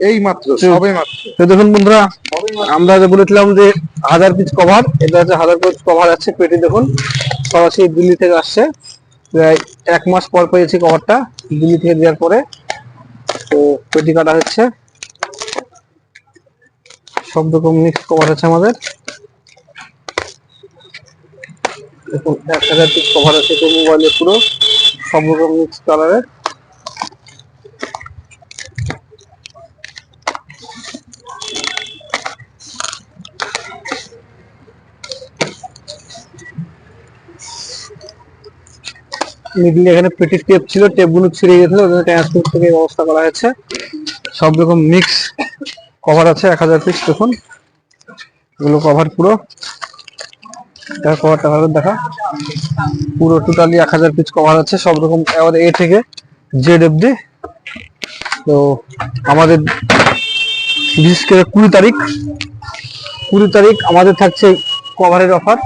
এই মাত্র সবে মাত্র। তো দেখুন বন্ধুরা, আমরা যে বলেছিলাম যে 1000 পিস কভার, এটা হচ্ছে 1000 পিস কভার আছে পেটি। দেখুন সরাসরি দিল্লি থেকে আসছে, প্রায় 1 মাস পর পেয়েছি কভারটা দিল্লি থেকে দেওয়ার পরে। তো পেটি কাটা হচ্ছে, সব রকম মিক্স কভার আছে আমাদের। দেখুন 1000 পিস কভার আছে তো মোবাইলে, পুরো সব রকম মিক্স কালারের। মিডলে এখানে পেটির টেপ ছিল, টেপ গুলো ছিঁড়ে গেছিল, ওখানে ট্রান্সপোর্ট থেকে ব্যবস্থা করা হয়েছে। সব রকম মিক্স কভার আছে 1000 পিস। দেখুন এগুলো কভার পুরো, কভারটা ভালো দেখা, পুরো টোটালি 1000 পিস কভার আছে সব রকম, এবার এ থেকে জেড অব্দি। তো আমাদের বিশেষ করে 20 তারিখ আমাদের থাকছে কভারের অফার।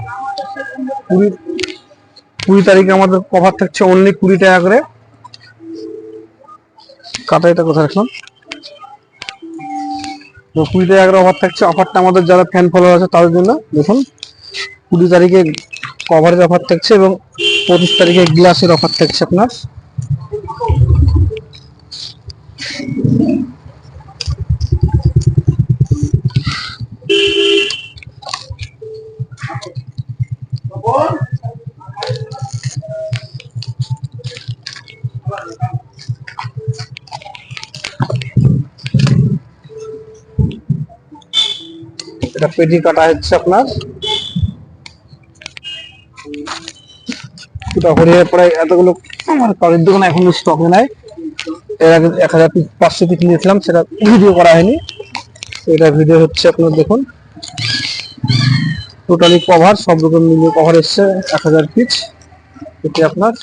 20 তারিখে আমাদের কভার থাকছে অনলি 20 টাকা করে। কাটাইটা কোথায় রাখলাম? তো 20 টাকা করে অফার থাকছে। অফারটা আমাদের যারা ফ্যান ফলোয়ার আছে তাদের জন্য। দেখুন 20 তারিখে কভারের অফার থাকছে এবং 25 তারিখে গ্লাসের অফার থাকছে আপনার। এটা পেটি কাটা হচ্ছে আপনার। এটা হরিয়ে প্রায় এতগুলো আমার কারের দোকানে এখন স্টকে নাই। এর আগে 1500 পিস নিয়েছিলাম, সেটা ভিডিও করা হয়নি। এটা ভিডিও হচ্ছে আপনার। দেখুন টোটালি কভার সব রকম মিলিয়ে কভার এসছে 1000 পিস। এটি আপনার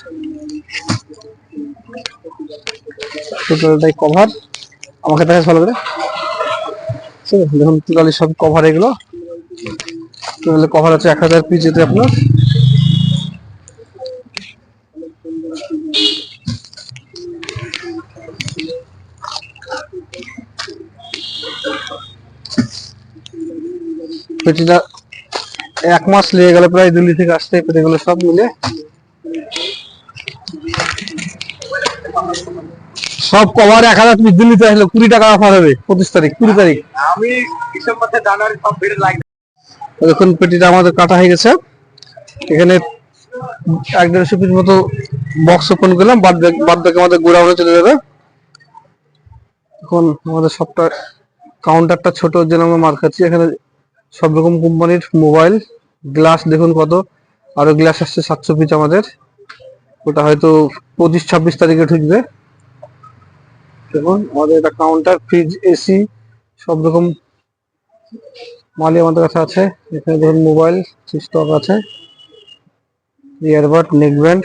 টোটালটাই কভার। আমাকে দেখা ভালো করে। ঠিক আছে, দেখুন টোটালি সব কভার, এগুলো টোটালি কভার আছে 1000 পিস। এতে আপনার পেটিটা 1 মাস লেগে গেল প্রায় দিল্লি থেকে আসতে, পেটিগুলো সব মিলে। সব কভার 1000 পিস দিল্লিতে আসলে 20 টাকা অফার হবে 25 তারিখ 20 তারিখ। আমি ডিসেম্বর জানুয়ারি সব ভিড় লাগে। দেখুন পেটিটা আমাদের কাটা হয়ে গেছে। এখানে 1-150 পিস মতো বক্স ওপেন করলাম, বাদ বাকি আমাদের গোডাউনে চলে যাবে। এখন আমাদের সবটা কাউন্টারটা ছোট, ওর জন্য আমরা মার খাচ্ছি। এখানে সব রকম কোম্পানির মোবাইল গ্লাস দেখুন কত, আরো গ্লাস আসছে 700 পিস আমাদের। ওটা হয়তো 25-26 তারিখে ঢুকবে। দেখুন আমাদের এটা কাউন্টার, ফ্রিজ, এসি সব রকম মালই আমাদের কাছে আছে। এখানে দেখুন মোবাইল স্টক আছে, ইয়ারবাড, নেক ব্যান্ড।